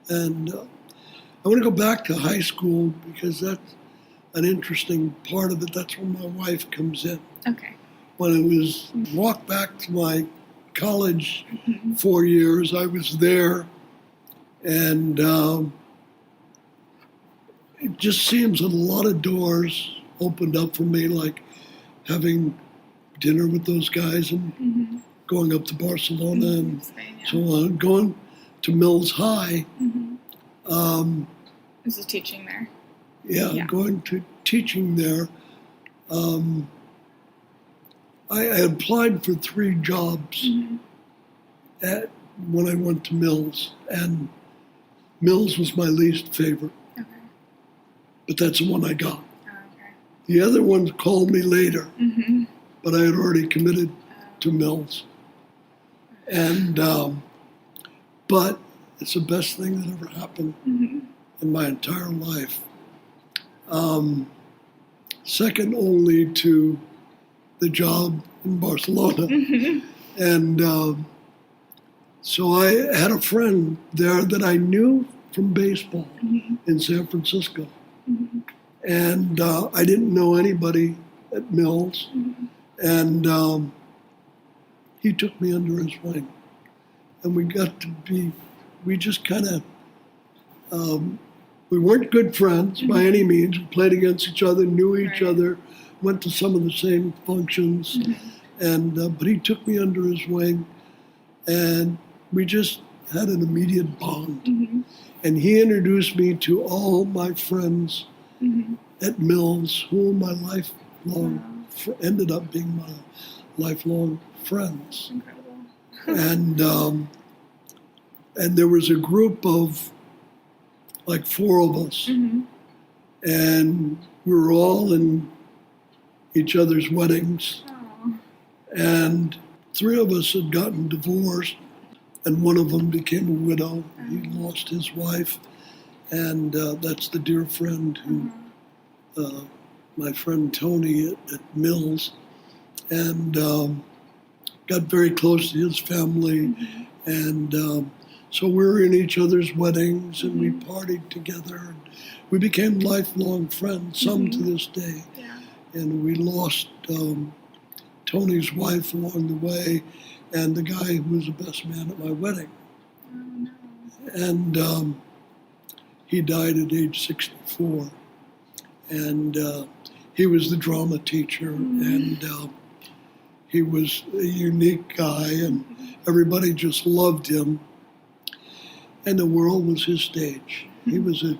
And I want to go back to high school because that's an interesting part of it. That's where my wife comes in. Okay. When it was walk back to my college 4 years, I was there, and it just seems that a lot of doors opened up for me, like having dinner with those guys and going up to Barcelona and so on, going to Mills High. This is teaching there. Yeah, going to teaching there. I applied for 3 jobs when I went to Mills, and Mills was my least favorite. Okay. But that's the one I got. Oh, okay. The other ones called me later, but I had already committed to Mills. And but it's the best thing that ever happened in my entire life. Second only to the job in Barcelona. And so I had a friend there that I knew from baseball in San Francisco. And I didn't know anybody at Mills. And he took me under his wing. And we just kind of, we weren't good friends by any means. We played against each other, knew each other, went to some of the same functions. And but he took me under his wing, and we just had an immediate bond. And he introduced me to all my friends at Mills, who my lifelong ended up being my lifelong friends. Incredible. And there was a group of like 4 of us, and we were all in each other's weddings. Aww. And 3 of us had gotten divorced, and one of them became a widow. He lost his wife, and that's the dear friend who, my friend Tony at Mills, and got very close to his family, and so we were in each other's weddings, and we partied together. And we became lifelong friends, some to this day. Yeah. And we lost Tony's wife along the way, and the guy who was the best man at my wedding. Oh, no. And he died at age 64. And he was the drama teacher, and he was a unique guy, and everybody just loved him. And the world was his stage. He was a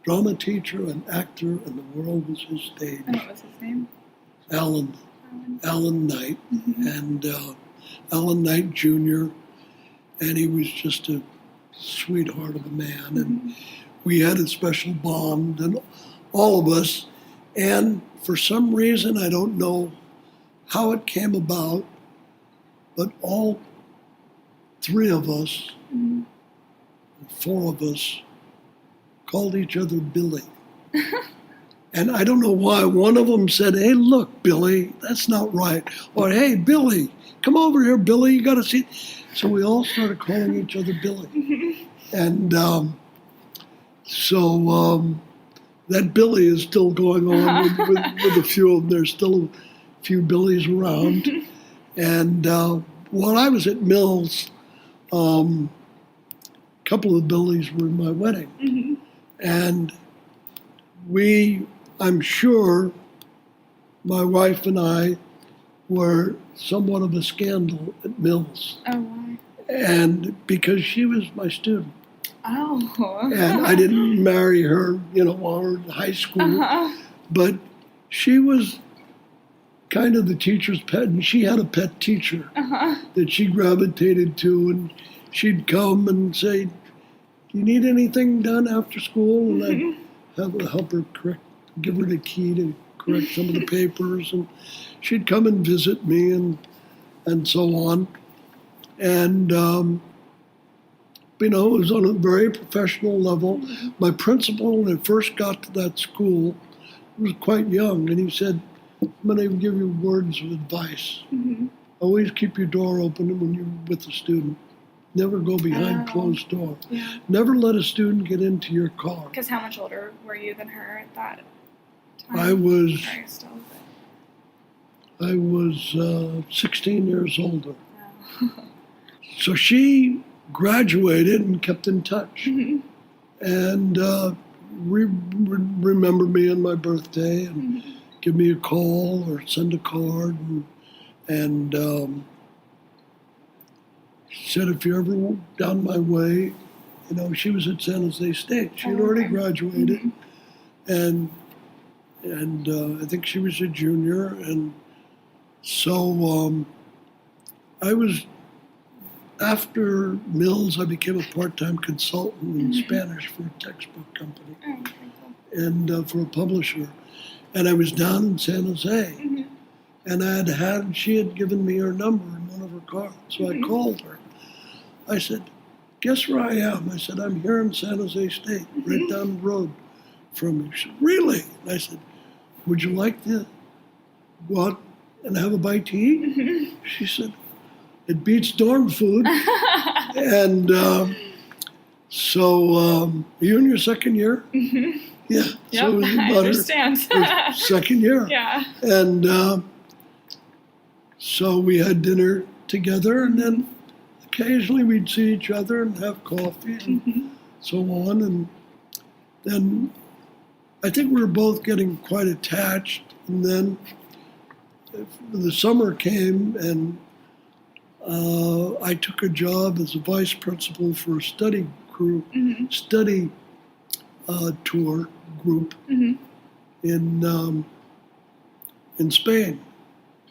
drama teacher, an actor, and the world was his stage. And what was his name? Alan Knight, and Alan Knight Jr., and he was just a sweetheart of a man, and we had a special bond, and all of us, and for some reason, I don't know how it came about, but all 3 of us, 4 of us, called each other Billy. And I don't know why. One of them said, "Hey, look, Billy, that's not right." Or, "Hey, Billy, come over here, Billy, you got to see." So we all started calling each other Billy. And so that Billy is still going on with a few of them. There's still a few Billies around. And while I was at Mills, a couple of Billies were in my wedding. And I'm sure my wife and I were somewhat of a scandal at Mills. Oh, why? And because she was my student. Oh. And I didn't marry her, while we were in high school. But she was kind of the teacher's pet, and she had a pet teacher that she gravitated to, and she'd come and say, "Do you need anything done after school?" And I'd help her give her the key to correct some of the papers, and she'd come and visit me and so on. And it was on a very professional level. My principal, when I first got to that school, was quite young, and he said, "I'm going to give you words of advice. Always keep your door open when you're with a student. Never go behind Oh. closed door. Yeah. Never let a student get into your car. Because how much older were you than her at that time? I was Sorry, still. 16 years older. Wow. So she graduated and kept in touch. Mhm. And remember me on my birthday and Mhm. give me a call or send a card. And she said, if you're ever down my way, you know, she was at San Jose State. She had Oh, already okay. graduated. Mhm. And I think she was a junior. And so I was, after Mills, I became a part-time consultant in Mhm. Spanish for a textbook company Oh, okay, cool. and for a publisher. And I was down in San Jose. Mhm. And she had given me her number in one of her cards. So I Mhm. called her. I said, guess where I am? I said, I'm here in San Jose State, right down the road from you. She said, really? And I said, would you like to go out and have a bite to eat? Mhm. She said, it beats dorm food. And so, are you in your second year? Mhm. Yeah. Yep, So it was I about understand. her second year. Yeah. And so we had dinner together, and then occasionally we'd see each other and have coffee and Mhm. so on. And then I think we were both getting quite attached. And then the summer came, and I took a job as a vice principal for a study Mhm. tour group Mhm. in Spain,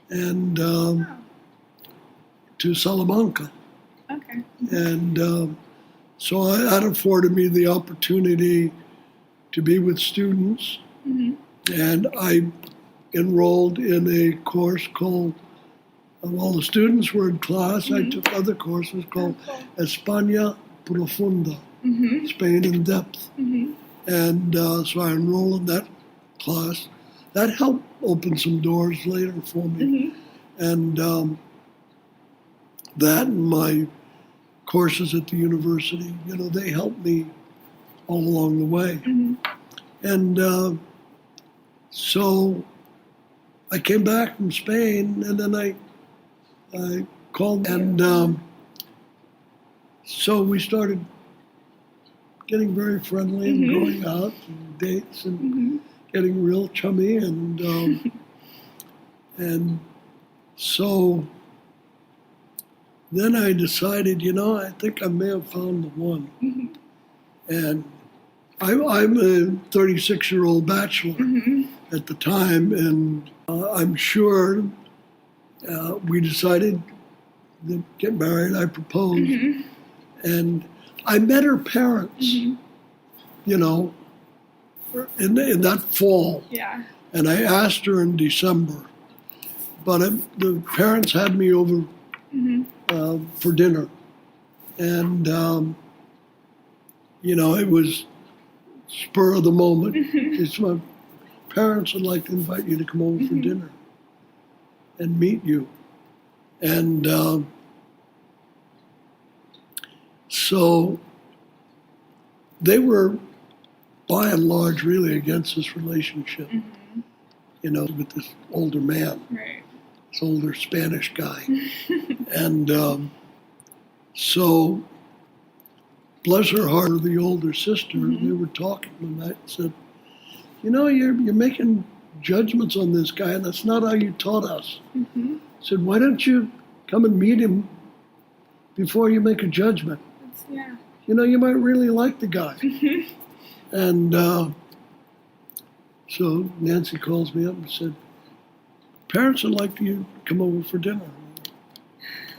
and Oh, to Salamanca. okay. And so that afforded me the opportunity to be with students. Mhm. And I enrolled in a course called, while the students were in class, I Mhm. took other courses called Oh, cool. España Profunda, Mhm. Spain in Depth. Mhm. And so I enrolled in that class. That helped open some doors later for me. Mhm. And that and my courses at the university, you know, they helped me all along the way. Mhm. And so I came back from Spain, and then I called, and so we started getting very friendly and Mhm. going out and dates and Mhm. getting real chummy, and so then I decided, you know, I think I may have found the one. Mhm. And I'm a 36-year-old bachelor Mhm. at the time, and I'm sure we decided to get married. I proposed, Mhm. and I met her parents, Mhm. you know, in that fall, Yeah. and I asked her in December, but the parents had me over Mhm. for dinner, and you know, it was spur of the moment. Mhm. It's my parents would like to invite you to come over for Mhm. dinner and meet you, and so they were by and large really against this relationship, Mhm. you know, with this older man, Right. this older Spanish guy. And so, bless her heart, the older sister, Mhm. we were talking one night and said, you know, you're making judgments on this guy, and that's not how you taught us. Mhm. I said, why don't you come and meet him before you make a judgment? Yeah. You know, you might really like the guy. Mhm. And so Nancy calls me up and said, parents would like you to come over for dinner.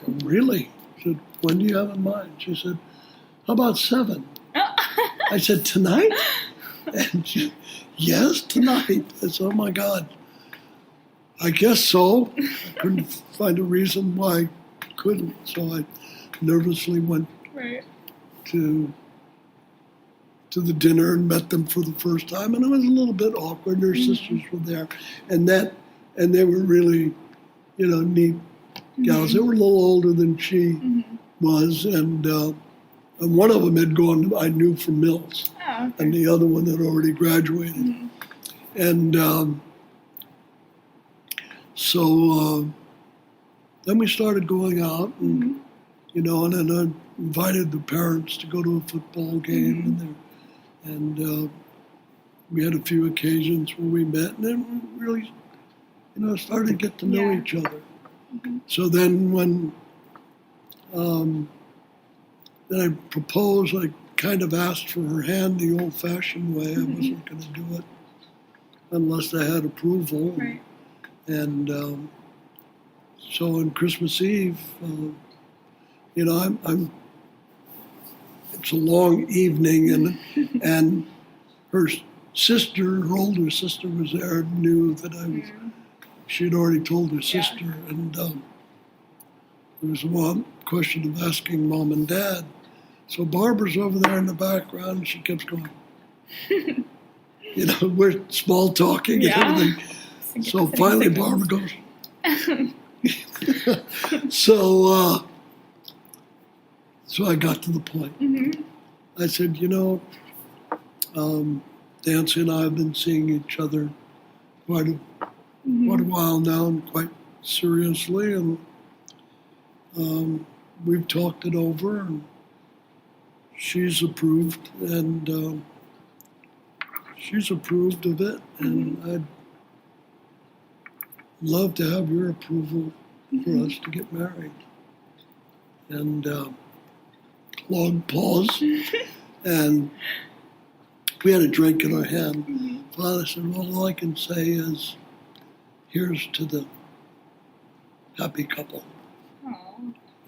Oh, really? I said, when do you have in mind? She said, how about 7? I said, tonight? And she, yes, tonight. I said, oh my God. I guess so. I couldn't find a reason why I couldn't. So I nervously went Right. to the dinner and met them for the first time, and it was a little bit awkward. Their Mhm. sisters were there, and they were really, you know, neat gals. Mhm. They were a little older than she, Mhm. was, and one of them had gone, I knew from Mills, Oh, okay. and the other one had already graduated. Mhm. And so then we started going out, and Mhm. you know, and then I invited the parents to go to a football game, and we had a few occasions where we met, and then we really, you know, started to get to know Yeah. each other. Mhm. So then when then I proposed, I kind of asked for her hand the old-fashioned way. I wasn't going to do it unless I had approval. Right. And so on Christmas Eve, you know, it's a long evening, and her sister, her older sister, was there and knew that I was. Mhm. She had already told her Yeah. sister, and there was one question of asking mom and dad. So Barbara's over there in the background, and she keeps going. You know, we're small talking Yeah. and everything. So finally, Barbara goes. So I got to the point. Mhm. I said, you know, Nancy and I have been seeing each other quite a Mhm. while now, and quite seriously, and we've talked it over, and she's approved, and she's approved of it, and I'd love to have your approval for us to get married. And long pause, and we had a drink in our hand. Mhm. Father said, well, all I can say is, here's to the happy couple. Aw.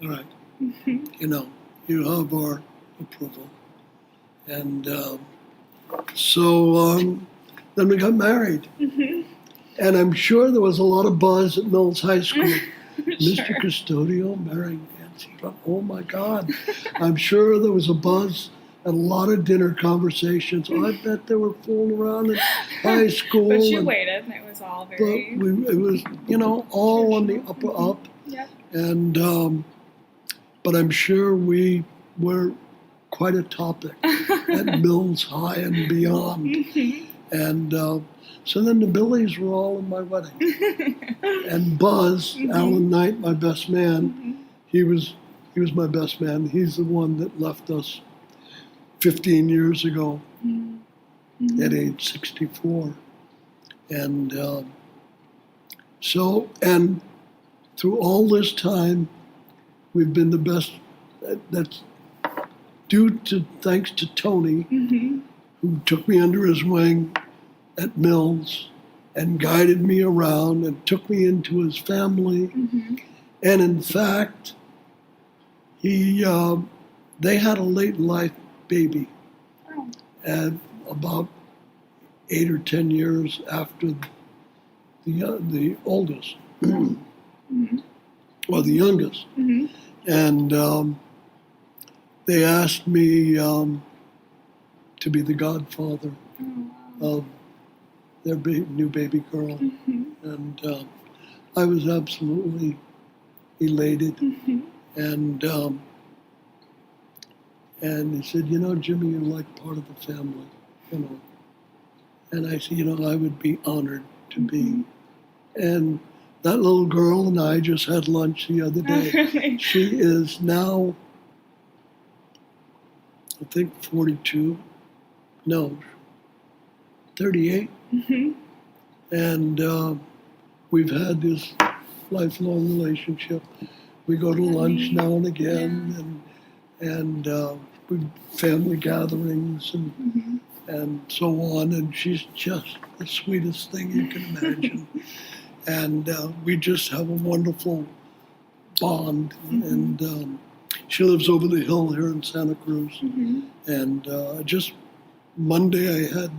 All right, Mhm. you know, you have our approval. And so then we got married. Mhm. And I'm sure there was a lot of buzz at Mills High School. Mr. Sure. Custodio marrying Nancy. Oh my God. I'm sure there was a buzz and a lot of dinner conversations. I bet they were fooling around in high school. But you and- waited, and it was all But very. it was, you know, all on the upper up. Yep. And, but I'm sure we were quite a topic at Mills High and beyond. Mhm. And so then the Billies were all in my wedding. And Buzz, Mhm. Alan Knight, my best man, Mhm. he was my best man. He's the one that left us 15 years ago Mhm. at age 64. And and through all this time, we've been the best. That's thanks to Tony, Mhm. who took me under his wing at Mills and guided me around and took me into his family. Mhm. And in fact, they had a late life baby, Oh. and about 8 or 10 years after the oldest, Mhm. or the youngest. Mhm. And they asked me to be the godfather Oh, wow. of their new baby girl. Mhm. And I was absolutely elated. Mhm. And he said, you know, Jimmy, you're like part of the family, you know. And I said, you know, I would be honored to be. And that little girl and I just had lunch the other day. Really? She is now, I think, 42. No, 38. Mhm. And we've had this lifelong relationship. We go to lunch now and again, and we family gatherings Mhm. and so on. And she's just the sweetest thing you can imagine. And we just have a wonderful bond. And she lives over the hill here in Santa Cruz. Mhm. And just Monday I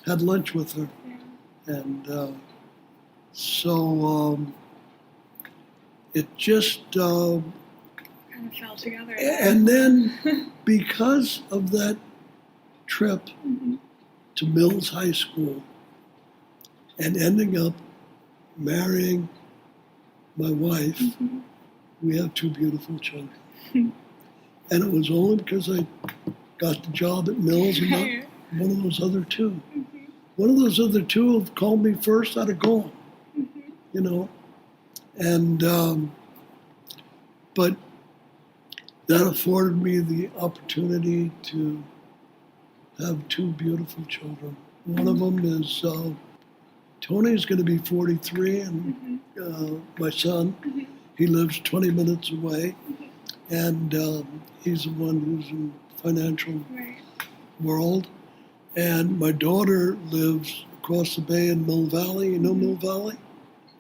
had lunch with her. Yeah. And so it just, Kind of fell together. and then because of that trip Mhm. to Mills High School and ending up marrying my wife, Mhm. we have 2 beautiful children. And it was only because I got the job at Mills and not Right. one of those other two. Mm-hmm. One of those other two have called me first, I'd have gone, Mm-hmm. And, but that afforded me the opportunity to have two beautiful children. One of them is, Tony's going to be 43, and my son, he lives 20 minutes away, and he's the one who's in financial Right. world. And my daughter lives across the bay in Mill Valley. You know Mill Valley?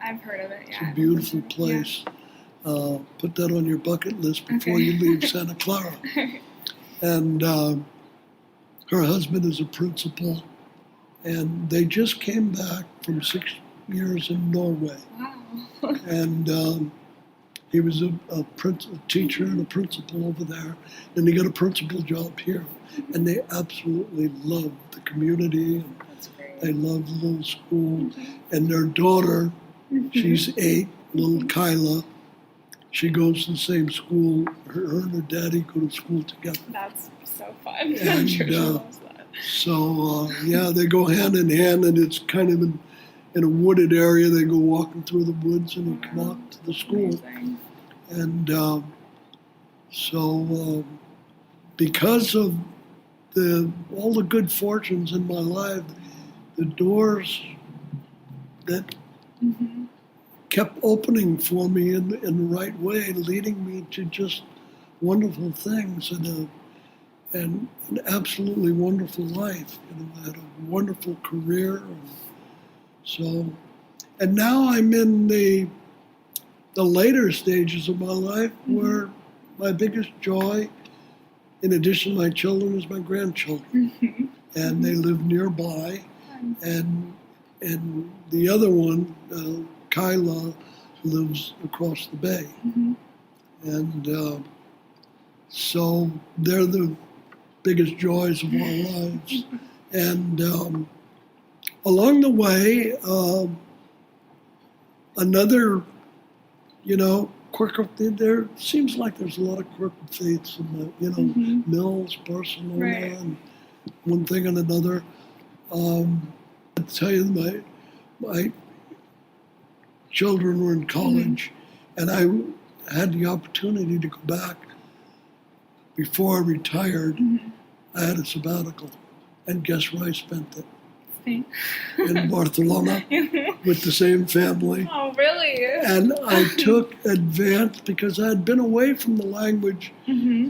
I've heard of it, It's yeah. a beautiful place. Put that on your bucket list before you leave Santa Clara. And her husband is a principal, and they just came back from 6 years in Norway. Wow. And he was a teacher and a principal over there, and he got a principal job here. And they absolutely love the community, and That's great. they love the little school. And their daughter, she's 8, little Kyla. She goes to the same school. Her and her daddy go to school together. That's so fun. I'm And, sure she loves that. So, yeah, they go hand in hand, and it's kind of in a wooded area. They go walking through the woods, and they come out to the school. Amazing. And so, because of all the good fortunes in my life, the doors that kept opening for me in the right way, leading me to just wonderful things and an absolutely wonderful life. I had a wonderful career, and now I'm in the later stages of my life where my biggest joy, in addition to my children, is my grandchildren, and they live nearby, and the other one, Kyla, lives across the bay, and so they're the biggest joys of our lives. And along the way, another, quirk of there seems like there's a lot of quirk of faiths in the, Mills, Barcelona, Right. and one thing and another. I'll tell you, my children were in college, and I had the opportunity to go back before I retired. I had a sabbatical, and guess where I spent it? Spain. In Barcelona with the same family. Oh, really? And I took advantage because I had been away from the language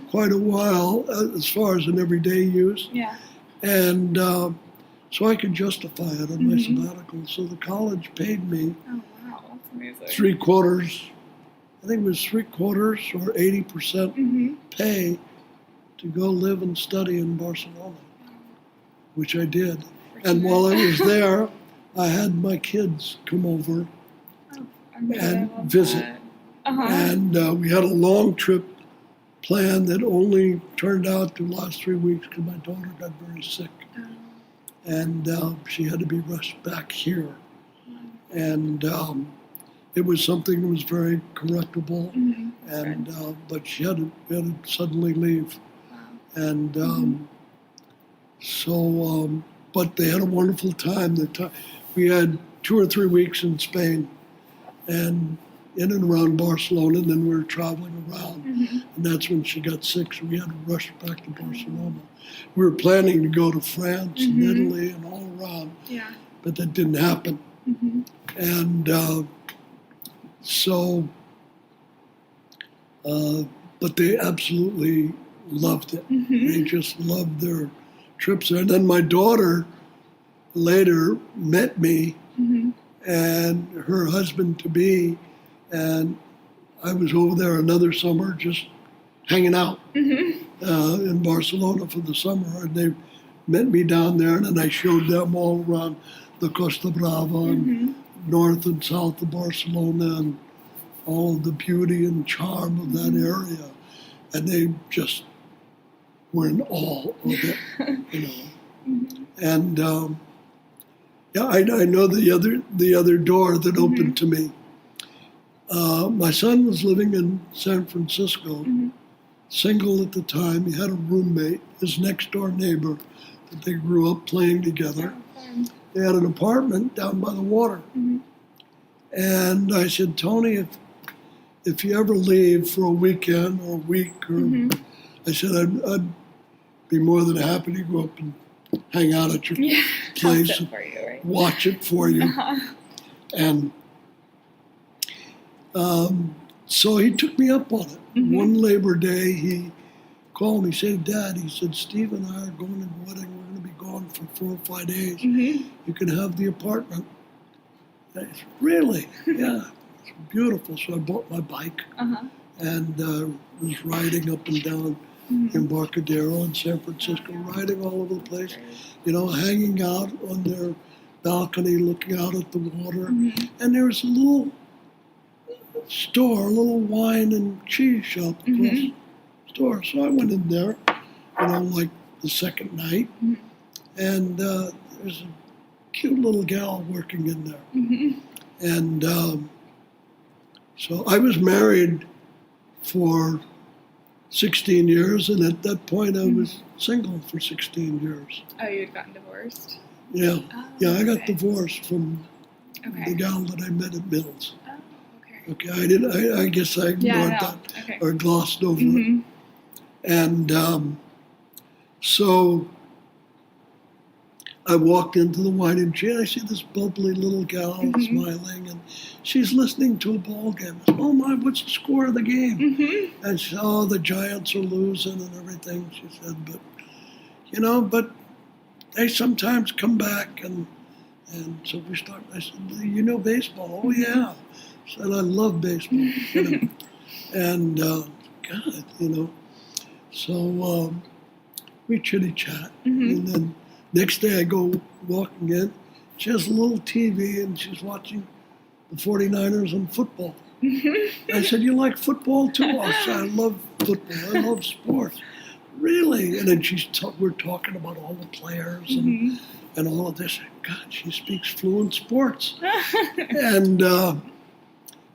quite a while as far as an everyday use. Yeah. And so I could justify it on my sabbatical. So the college paid me Oh, wow. That's amazing. 3/4, I think it was 3/4 or 80% pay to go live and study in Barcelona, which I did. And while I was there, I had my kids come over and visit. And we had a long trip planned that only turned out to last 3 weeks because my daughter got very sick. And she had to be rushed back here. And it was something that was very correctable. And but she had to suddenly leave. And so, but they had a wonderful time. We had 2 or 3 weeks in Spain, and in and around Barcelona, and then we were traveling around. And that's when she got sick, so we had to rush back to Barcelona. We were planning to go to France and Italy and all around, but that didn't happen. And so, but they absolutely loved it. They just loved their trips there. And then my daughter later met me and her husband-to-be, and I was over there another summer just hanging out in Barcelona for the summer, and they met me down there, and then I showed them all around the Costa Brava and north and south of Barcelona and all of the beauty and charm of that area, and they just were in awe of it, And yeah, I know the other door that opened to me. My son was living in San Francisco, single at the time. He had a roommate, his next door neighbor, that they grew up playing together. They had an apartment down by the water. Mm-hmm. And I said, Tony, if you ever leave for a weekend or a week, or Mm-hmm. I said, I'd be more than happy to go up and hang out at your place House it and for you, right? watch it for you. Uh-huh. And so he took me up on it. Mm-hmm. One Labor Day, he called me, said, Dad, he said, Steve and I are going to the wedding. We're going to be gone for 4 or 5 days. Mm-hmm. You can have the apartment. I said, really? Yeah, it's beautiful. So I bought my bike Uh-huh. and was riding up and down Mm-hmm. Embarcadero in San Francisco, Oh, yeah. riding all over the place, Great. hanging out on their balcony, looking out at the water. Mm-hmm. And there was a little store, a little wine and cheese shop across Mhm. the store. So I went in there, like the second night, Mhm. and there's a cute little gal working in there. Mm-hmm. And so I was married for 16 years, and at that point I was single for 16 years. Oh, you had gotten divorced? Yeah, Oh, yeah, I got okay. divorced from Okay. the gal that I met at Mills. Oh, okay. Okay, I guess I ignored Yeah, that no. Okay. or glossed over it. Mm-hmm. And so I walked into the wine and cheese. I see this bubbly little gal Mhm. smiling, and she's listening to a ball game. I said, oh my, what's the score of the game? Mm-hmm. And she said, oh, the Giants are losing and everything. She said, but they sometimes come back. And so we started. I said, you know baseball? Oh yeah. She said, I love baseball. And God, so we chitty chat, Mhm. and then next day I go walking in. She has a little TV and she's watching the 49ers and football. I said, you like football too? I said, I love football. I love sports. Really? And then we're talking about all the players Mm-hmm. and all of this. God, she speaks fluent sports.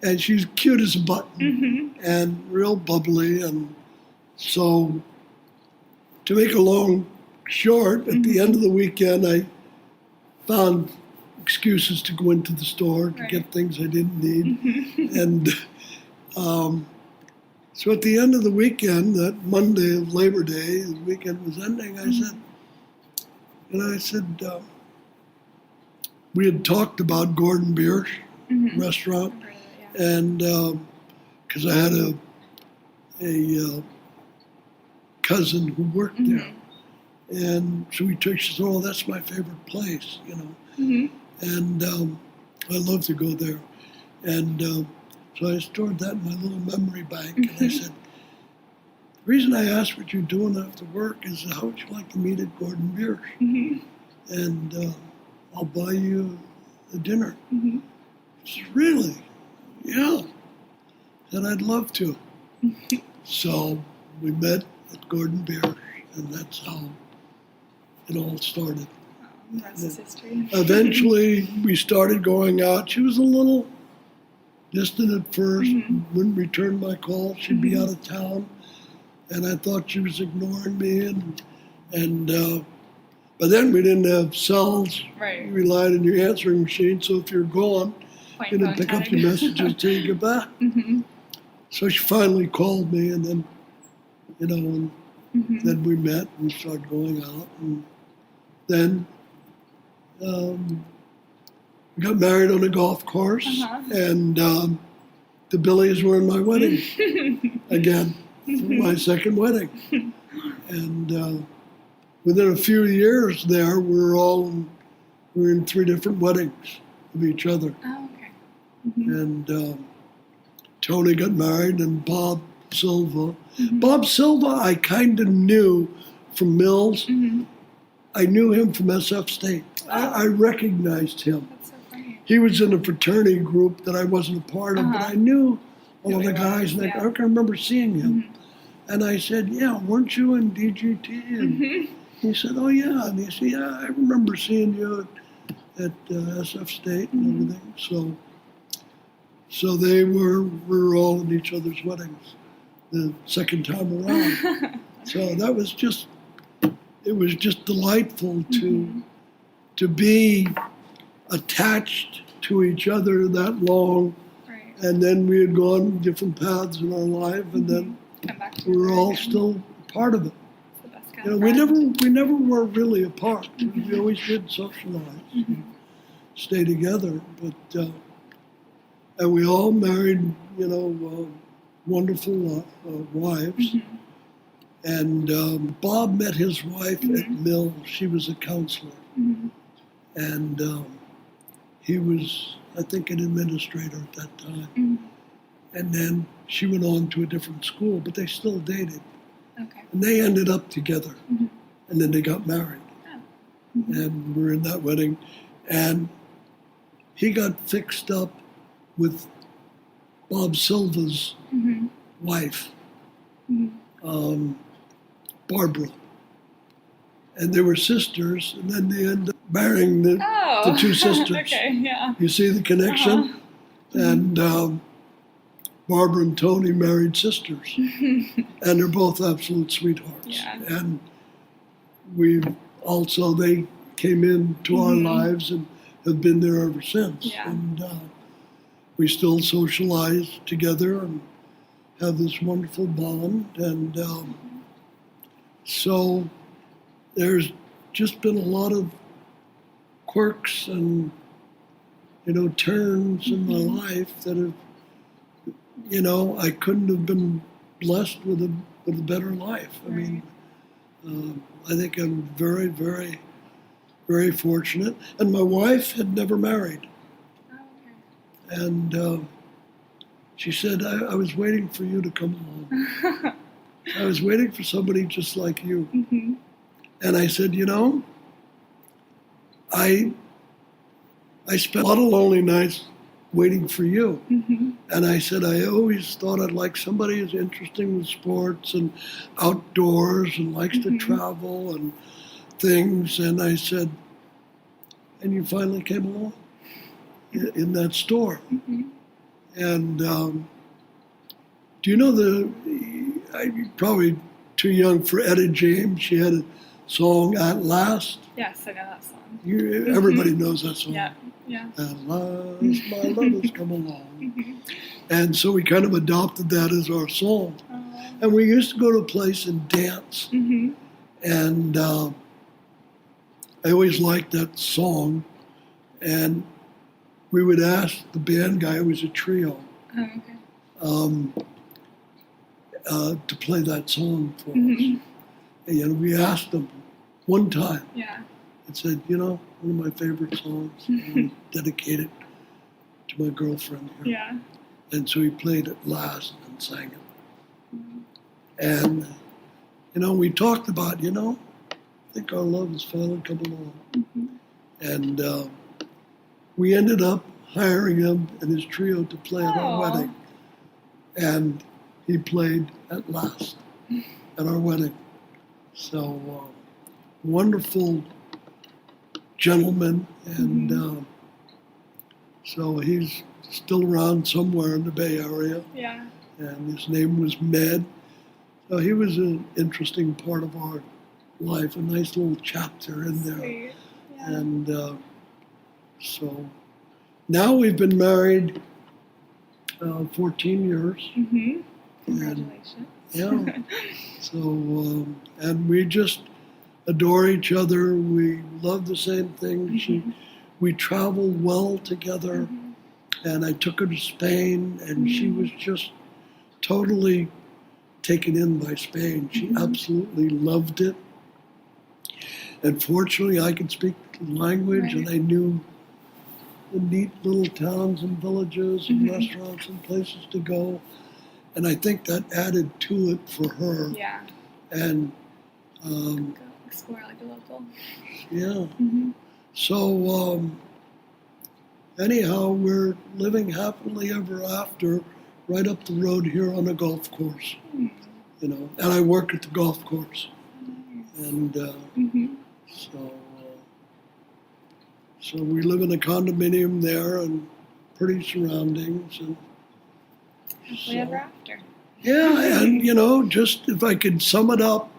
And she's cute as a button Mm-hmm. and real bubbly. And so, to make a long short, at the end of the weekend, I found excuses to go into the store to Right. get things I didn't need. Mm-hmm. And so at the end of the weekend, that Monday of Labor Day, the weekend was ending, I said, we had talked about Gordon Biersch Mm-hmm. restaurant, Yeah. and because I had a cousin who worked there, Mm-hmm. and so she said, oh, that's my favorite place, Mm-hmm. and I love to go there. And so I stored that in my little memory bank, and I said, the reason I asked what you're doing after work is how would you like to meet at Gordon Biersch? Mm-hmm. And I'll buy you a dinner. Mm-hmm. She said, really? Yeah. And I'd love to. So we met at Gordon Biersch, and that's how it all started. That's his history. Eventually, we started going out. She was a little distant at first, Mhm. wouldn't return my calls. She'd be Mhm. out of town, and I thought she was ignoring me. And but then we didn't have cells. Right. You relied on your answering machine, so if you're gone, Point you didn't phone pick up tag. your messages till you get back. Mm-hmm. So she finally called me, and then, and Mm-hmm. then we met and started going out, and then we got married on a golf course, Uh-huh. and the Billies were in my wedding again, for my second wedding. And within a few years there, we were in 3 different weddings of each other. Oh, okay. Mm-hmm. And Tony got married, and Bob Silva. Mhm. Bob Silva, I kind of knew from Mills. Mm-hmm. I knew him from SF State. I recognized him. That's so funny. He was in a fraternity group that I wasn't a part of, but Uh-huh. I knew all Who of the he guys, was, and yeah. I can remember seeing him. Mhm. And I said, yeah, weren't you in DGT? And Mhm. he said, oh, yeah. And he said, yeah, I remember seeing you at SF State and Mhm. everything. So we were all in each other's weddings. the second time around. So that was just, it was just delightful to be attached to each other that long. Right. And then we had gone different paths in our life, and then Come back we were together all again. still part of it. It's the best kind You know, of we friend. never were really apart. We always did socialize, stay together. But and we all married, you know, wonderful wives. And Bob met his wife at Mill. She was a counselor, and he was, I think, an administrator at that time. And then she went on to a different school, but they still dated. Okay. And they ended up together, and then they got married. Oh. And we were in that wedding, and he got fixed up with Bob Silva's wife, Barbara. And they were sisters, and then they ended up marrying the two sisters. Okay, yeah. You see the connection? And Barbara and Tony married sisters, and they're both absolute sweethearts. Yeah. And they came into our lives and have been there ever since. Yeah. And we still socialize together and have this wonderful bond. And so there's just been a lot of quirks and, you know, turns in my life that have, you know, I couldn't have been blessed with a better life. I mean, I think I'm very, very, very fortunate. And my wife had never married. Oh, okay. And she said, I was waiting for you to come along. I was waiting for somebody just like you. And I said, you know, I spent a lot of lonely nights waiting for you. And I said, I always thought I'd like somebody who's interesting with sports and outdoors and likes to travel and things. And I said, and you finally came along in that store. And do you know I'm probably too young for Etta James. She had a song, At Last. Yes, I know that song. Everybody knows that song. Yeah, yeah. At last, my love has come along. And so we kind of adopted that as our song. And we used to go to a place and dance. And I always liked that song. And we would ask the band guy, it was a trio, to play that song for us. And we asked them one time. Yeah. And said, you know, one of my favorite songs. I want to dedicate it to my girlfriend here. Yeah. And so he played At Last and sang it. And, you know, we talked about, you know, I think our love has finally come along. And we ended up hiring him and his trio to play at our wedding. And he played At Last at our wedding. So, wonderful gentleman, and so he's still around somewhere in the Bay Area. Yeah. And his name was Med. So he was an interesting part of our life, a nice little chapter in there. Sweet. Yeah. And so now we've been married 14 years. Congratulations. Yeah. So, and we just adore each other. We love the same things. We travel well together. And I took her to Spain, and she was just totally taken in by Spain. She absolutely loved it. And fortunately, I could speak the language, and I knew the neat little towns and villages and restaurants and places to go. And I think that added to it for her. Yeah. And Go explore like a local. yeah. So anyhow, we're living happily ever after, right up the road here on a golf course. You know, and I work at the golf course. And so we live in a condominium there and pretty surroundings. And Happily ever after. Yeah, and just if I could sum it up,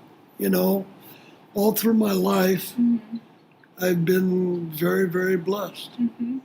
all through my life, Mm-hmm. I've been very, very blessed. Mm-hmm.